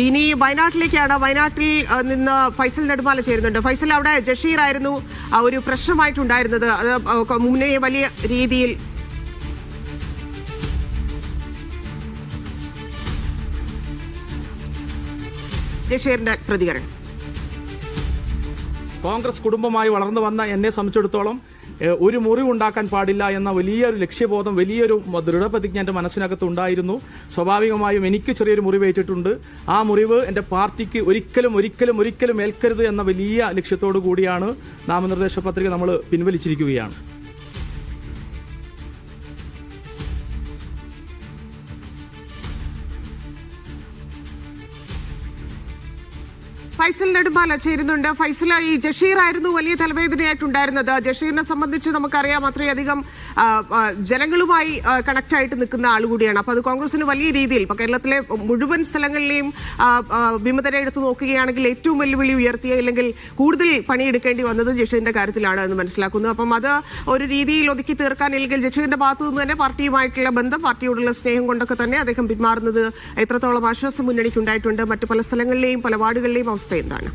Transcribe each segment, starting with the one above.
ഇനി വയനാട്ടിലേക്കാണ്. വയനാട്ടിൽ നിന്ന് ഫൈസൽ നെടുമാല ചേരുന്നുണ്ട്. ഫൈസൽ, അവിടെ ജഷീർ ആയിരുന്നു ഒരു പ്രശ്നമായിട്ടുണ്ടായിരുന്നത്. അത് മുന്നേ വലിയ രീതിയിൽ ജഷീറിന്റെ പ്രതികരണം. കോൺഗ്രസ് കുടുംബമായി വളർന്നു വന്ന എന്നെ സംബന്ധിച്ചിടത്തോളം ഒരു മുറിവുണ്ടാക്കാൻ പാടില്ല എന്ന വലിയൊരു ലക്ഷ്യബോധം, വലിയൊരു ദൃഢപ്രതിജ്ഞ എന്റെ മനസ്സിനകത്ത് ഉണ്ടായിരുന്നു. സ്വാഭാവികമായും എനിക്ക് ചെറിയൊരു മുറിവേറ്റിട്ടുണ്ട്. ആ മുറിവ് എന്റെ പാർട്ടിക്ക് ഒരിക്കലും ഏൽക്കരുത് എന്ന വലിയ ലക്ഷ്യത്തോടു കൂടിയാണ് നാമനിർദ്ദേശ പത്രിക നമ്മൾ പിൻവലിച്ചിരിക്കുകയാണ്. ഫൈസൽ നെടുമാല ചേരുന്നുണ്ട്. ഫൈസൽ, ഈ ജഷീർ ആയിരുന്നു വലിയ തലവേദനയായിട്ടുണ്ടായിരുന്നത്. ജഷീറിനെ സംബന്ധിച്ച് നമുക്കറിയാം, അത്രയധികം ജനങ്ങളുമായി കണക്ട് ആയിട്ട് നിൽക്കുന്ന ആളുകൂടിയാണ്. അപ്പൊ അത് കോൺഗ്രസിന് വലിയ രീതിയിൽ ഇപ്പൊ കേരളത്തിലെ മുഴുവൻ സ്ഥലങ്ങളിലെയും വിമതരെ എടുത്ത് നോക്കുകയാണെങ്കിൽ ഏറ്റവും വെല്ലുവിളി ഉയർത്തിയ അല്ലെങ്കിൽ കൂടുതൽ പണിയെടുക്കേണ്ടി വന്നത് ജഷീറിന്റെ കാര്യത്തിലാണ് എന്ന് മനസ്സിലാക്കുന്നു. അപ്പം അത് ഒരു രീതിയിൽ ഒതുക്കി തീർക്കാൻ അല്ലെങ്കിൽ ജഷീറിന്റെ ഭാഗത്തു നിന്ന് തന്നെ പാർട്ടിയുമായിട്ടുള്ള ബന്ധം, പാർട്ടിയോടുള്ള സ്നേഹം കൊണ്ടൊക്കെ തന്നെ അദ്ദേഹം പിന്മാറുന്നത് എത്രത്തോളം ആശ്വാസം മുന്നണിക്കുണ്ടായിട്ടുണ്ട്? മറ്റു പല സ്ഥലങ്ങളിലെയും പല വാർഡുകളിലെയും അവസ്ഥ എന്താണ്?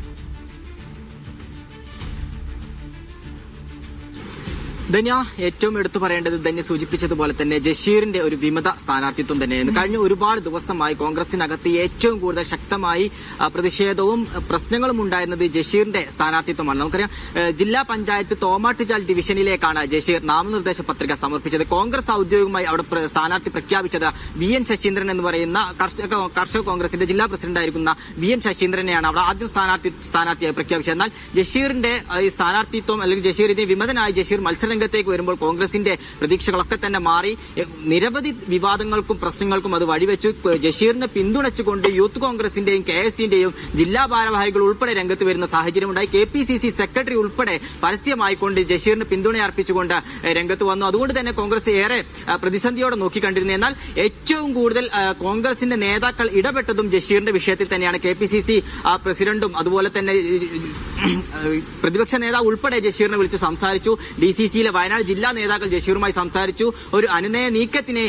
ധന്യ, ഏറ്റവും എടുത്തു പറയേണ്ടത് ധന്യ സൂചിപ്പിച്ചതുപോലെ തന്നെ ജഷീറിന്റെ ഒരു വിമത സ്ഥാനാർത്ഥിത്വം തന്നെയാണ്. കഴിഞ്ഞ ഒരുപാട് ദിവസമായി കോൺഗ്രസിനകത്ത് ഏറ്റവും കൂടുതൽ ശക്തമായി പ്രതിഷേധവും പ്രശ്നങ്ങളും ഉണ്ടായിരുന്നത് ജഷീറിന്റെ സ്ഥാനാർത്ഥിത്വമാണ്. നമുക്കറിയാം, ജില്ലാ പഞ്ചായത്ത് തോമാട്ടുചാൽ ഡിവിഷനിലേക്കാണ് ജഷീർ നാമനിർദ്ദേശ പത്രിക സമർപ്പിച്ചത്. കോൺഗ്രസ് ഔദ്യോഗികമായി അവിടെ സ്ഥാനാർത്ഥി പ്രഖ്യാപിച്ചത് VN ശശീന്ദ്രൻ എന്ന് പറയുന്ന കർഷക കോൺഗ്രസിന്റെ ജില്ലാ പ്രസിഡന്റായിരിക്കുന്ന VN ശശീന്ദ്രനെയാണ് അവിടെ ആദ്യം സ്ഥാനാർത്ഥിയായി പ്രഖ്യാപിച്ചത്. എന്നാൽ ജഷീറിന്റെ ഈ സ്ഥാനാർത്ഥിത്വം അല്ലെങ്കിൽ ജഷീർ ഇതിന് വിമതനായ ജഷീർ മത്സരരംഗത്തേക്ക് വരുമ്പോൾ കോൺഗ്രസിന്റെ പ്രതീക്ഷകളൊക്കെ തന്നെ മാറി. നിരവധി വിവാദങ്ങൾക്കും പ്രശ്നങ്ങൾക്കും അത് വഴിവെച്ചു. ജഷീറിനെ പിന്തുണച്ചുകൊണ്ട് യൂത്ത് കോൺഗ്രസിന്റെയും KSയുടെയും ജില്ലാ ഭാരവാഹികൾ ഉൾപ്പെടെ രംഗത്ത് വരുന്ന സാഹചര്യമുണ്ടായി. KPCC സെക്രട്ടറി ഉൾപ്പെടെ പരസ്യമായിക്കൊണ്ട് ജഷീറിന് പിന്തുണയർപ്പിച്ചുകൊണ്ട് രംഗത്ത് വന്നു. അതുകൊണ്ട് തന്നെ കോൺഗ്രസ് ഏറെ പ്രതിസന്ധിയോടെ നോക്കിക്കണ്ടിരുന്നു. എന്നാൽ ഏറ്റവും കൂടുതൽ കോൺഗ്രസിന്റെ നേതാക്കൾ ഇടപെട്ടതും ജഷീറിന്റെ വിഷയത്തിൽ തന്നെയാണ്. KPCC പ്രസിഡന്റും അതുപോലെ തന്നെ പ്രതിപക്ഷ നേതാവ് ഉൾപ്പെടെ ജഷീറിനെ വിളിച്ച് സംസാരിച്ചു. DCCയിലെ വയനാട് ജില്ലാ നേതാക്കൾ ജഷീറുമായി സംസാരിച്ചു. ഒരു അനുനയ നീക്കത്തിന്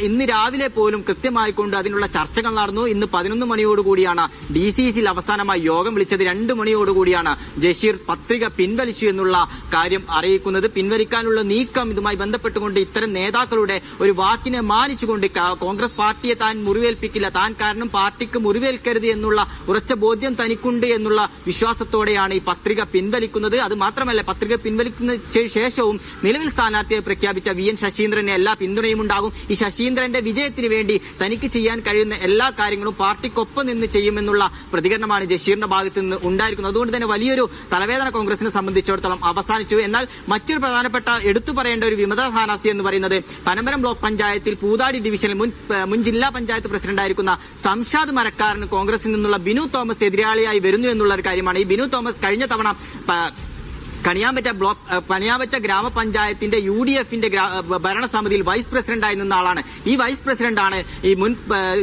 ഇന്ന് രാവിലെ പോലും കൃത്യമായിക്കൊണ്ട് അതിനുള്ള ചർച്ചകൾ നടന്നു. ഇന്ന് 11 മണിയോടുകൂടിയാണ് DCCയിൽ അവസാനമായി യോഗം വിളിച്ചത്. 2 മണിയോടുകൂടിയാണ് ജഷീർ പത്രിക പിൻവലിച്ചു എന്നുള്ള കാര്യം അറിയിക്കുന്നത്. പിൻവലിക്കാനുള്ള നീക്കം ഇതുമായി ബന്ധപ്പെട്ടുകൊണ്ട് ഇത്തരം നേതാക്കളുടെ ഒരു വാക്കിനെ മാനിച്ചുകൊണ്ട് കോൺഗ്രസ് പാർട്ടിയെ താൻ മുറിവേൽപ്പിക്കില്ല, താൻ കാരണം പാർട്ടിക്ക് മുറിവേൽക്കരുത് എന്നുള്ള ഉറച്ച ബോധ്യം തനിക്കുണ്ട് എന്നുള്ള വിശ്വാസത്തോടെയാണ് ഈ പത്രിക പിൻവലിക്കുന്നത്. അത് മാത്രമല്ല, പത്രിക പിൻവലിക്കുന്ന ശേഷവും നിലവിൽ സ്ഥാനാർത്ഥിയെ പ്രഖ്യാപിച്ച VN ശശീന്ദ്രന് എല്ലാ പിന്തുണയും ഉണ്ടാകും. ഈ ശശീന്ദ്രന്റെ വിജയത്തിന് വേണ്ടി തനിക്ക് ചെയ്യാൻ കഴിയുന്ന എല്ലാ കാര്യങ്ങളും പാർട്ടിക്കൊപ്പം നിന്ന് ചെയ്യുമെന്നുള്ള പ്രതികരണമാണ് ജഷീറിന്റെ ഭാഗത്ത് നിന്ന് ഉണ്ടായിരിക്കുന്നത്. അതുകൊണ്ട് തന്നെ വലിയൊരു തലവേദന കോൺഗ്രസിനെ സംബന്ധിച്ചിടത്തോളം അവസാനിച്ചു. എന്നാൽ മറ്റൊരു പ്രധാനപ്പെട്ട എടുത്തു പറയേണ്ട ഒരു വിമത സ്ഥാനാർത്ഥി എന്ന് പറയുന്നത് പനമരം ബ്ലോക്ക് പഞ്ചായത്തിൽ പൂതാടി ഡിവിഷനിൽ മുൻ ജില്ലാ പഞ്ചായത്ത് പ്രസിഡന്റായിരിക്കുന്ന സംഷാദ് മരക്കാരന് കോൺഗ്രസിൽ നിന്നുള്ള ബിനു തോമസ് എതിരാളിയായി വരുന്നു എന്നുള്ള ഒരു കാര്യമാണ്. ഈ ബിനു തോമസ് കഴിഞ്ഞ തവണ കണിയാമ്പറ്റ ഗ്രാമപഞ്ചായത്തിന്റെ UDFന്റെ ഭരണസമിതിയിൽ വൈസ് പ്രസിഡന്റായി നിന്ന ആളാണ്. ഈ വൈസ് പ്രസിഡന്റാണ് ഈ മുൻ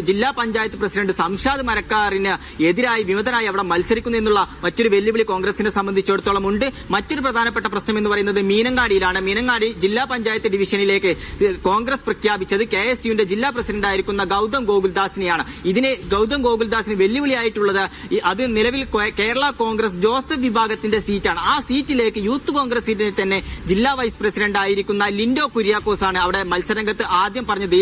ജില്ലാ പഞ്ചായത്ത് പ്രസിഡന്റ് സംഷാദ് മരക്കാറിന് എതിരായി വിമതനായി അവിടെ മത്സരിക്കുന്നു എന്നുള്ള മറ്റൊരു വെല്ലുവിളി കോൺഗ്രസിനെ സംബന്ധിച്ചിടത്തോളം ഉണ്ട്. മറ്റൊരു പ്രധാനപ്പെട്ട പ്രശ്നം എന്ന് പറയുന്നത് മീനങ്ങാടിയിലാണ്. മീനങ്ങാടി ജില്ലാ പഞ്ചായത്ത് ഡിവിഷനിലേക്ക് കോൺഗ്രസ് പ്രഖ്യാപിച്ചത് KSയുന്റെ ജില്ലാ പ്രസിഡന്റായിരിക്കുന്ന ഗൗതം ഗോകുൽദാസിനെയാണ്. ഇതിന് ഗൗതം ഗോകുൽദാസിന് വെല്ലുവിളിയായിട്ടുള്ളത് അത് നിലവിൽ കേരള കോൺഗ്രസ് ജോസഫ് വിഭാഗത്തിന്റെ സീറ്റാണ്. ആ സീറ്റിലേക്ക് യൂത്ത് കോൺഗ്രസിന്റെ തന്നെ ജില്ലാ വൈസ് പ്രസിഡന്റ് ആയിരിക്കുന്ന ലിൻഡോ കുര്യാക്കോസ് ആണ് അവിടെ മത്സരരംഗത്ത് ആദ്യം പറഞ്ഞത്. ഈ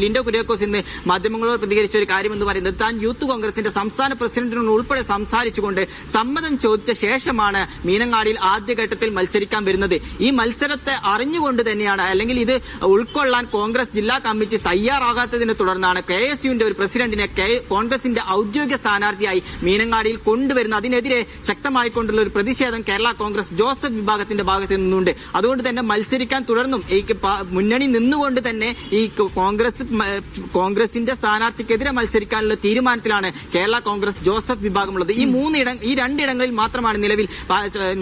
ലിൻഡോ കുര്യാക്കോസ് ഇന്ന് മാധ്യമങ്ങളോട് പ്രതികരിച്ച ഒരു കാര്യം എന്ന് പറയുന്നത് താൻ യൂത്ത് കോൺഗ്രസിന്റെ സംസ്ഥാന പ്രസിഡന്റിനോട് ഉൾപ്പെടെ സംസാരിച്ചുകൊണ്ട് സമ്മതം ചോദിച്ച ശേഷമാണ് മീനങ്ങാടിയിൽ ആദ്യഘട്ടത്തിൽ മത്സരിക്കാൻ വരുന്നത്. ഈ മത്സരത്തെ അറിഞ്ഞുകൊണ്ട് തന്നെയാണ്, അല്ലെങ്കിൽ ഇത് ഉൾക്കൊള്ളാൻ കോൺഗ്രസ് ജില്ലാ കമ്മിറ്റി തയ്യാറാകാത്തതിനെ തുടർന്നാണ് KSയുന്റെ ഒരു പ്രസിഡന്റിനെ കോൺഗ്രസിന്റെ ഔദ്യോഗിക സ്ഥാനാർത്ഥിയായി മീനങ്ങാടിയിൽ കൊണ്ടുവരുന്നത്. അതിനെതിരെ ശക്തമായിക്കൊണ്ടുള്ള ഒരു പ്രതിഷേധം കേരള കോൺഗ്രസ് ജോസഫ് വിഭാഗത്തിന്റെ ഭാഗത്ത് നിന്നുണ്ട്. അതുകൊണ്ട് തന്നെ മത്സരിക്കാൻ തുടർന്നും ഈ മുന്നണി നിന്നുകൊണ്ട് തന്നെ ഈ കോൺഗ്രസിന്റെ സ്ഥാനാർത്ഥിക്കെതിരെ മത്സരിക്കാനുള്ള തീരുമാനത്തിലാണ് കേരള കോൺഗ്രസ് ജോസഫ് വിഭാഗമുള്ളത്. ഈ രണ്ടിടങ്ങളിൽ മാത്രമാണ് നിലവിൽ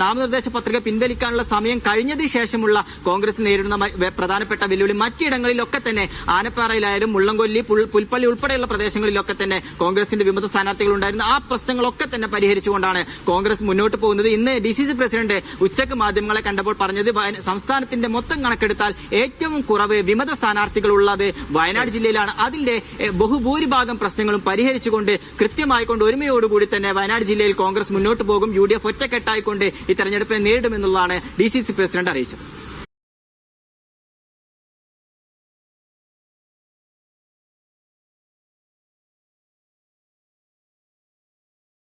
നാമനിർദ്ദേശ പത്രിക പിൻവലിക്കാനുള്ള സമയം കഴിഞ്ഞതിന് ശേഷമുള്ള കോൺഗ്രസ് നേരിടുന്ന പ്രധാനപ്പെട്ട വെല്ലുവിളി. മറ്റിടങ്ങളിലൊക്കെ തന്നെ ആനപ്പാറയിലായാലും മുള്ളംകൊല്ലി, പുൽപ്പള്ളി ഉൾപ്പെടെയുള്ള പ്രദേശങ്ങളിലൊക്കെ തന്നെ കോൺഗ്രസിന്റെ വിമത സ്ഥാനാർത്ഥികൾ ഉണ്ടായിരുന്നു. ആ പ്രശ്നങ്ങളൊക്കെ തന്നെ പരിഹരിച്ചുകൊണ്ടാണ് കോൺഗ്രസ് മുന്നോട്ട് പോകുന്നത്. ഇന്ന് DCC പ്രസിഡന്റ് ഉച്ചക്ക് മാധ്യമങ്ങളെ കണ്ടപ്പോൾ പറഞ്ഞത് സംസ്ഥാനത്തിന്റെ മൊത്തം കണക്കെടുത്താൽ ഏറ്റവും കുറവ് വിമത സ്ഥാനാർത്ഥികൾ ഉള്ളത് വയനാട് ജില്ലയിലാണ്. അതിന്റെ ബഹുഭൂരിഭാഗം പ്രശ്നങ്ങളും പരിഹരിച്ചുകൊണ്ട് കൃത്യമായിക്കൊണ്ട് ഒരുമയോടുകൂടി തന്നെ വയനാട് ജില്ലയിൽ കോൺഗ്രസ് മുന്നോട്ട് പോകും. UDF ഒറ്റക്കെട്ടായിക്കൊണ്ട് ഈ തെരഞ്ഞെടുപ്പിനെ നേരിടുമെന്നുള്ളതാണ് DCC പ്രസിഡന്റ് അറിയിച്ചത്.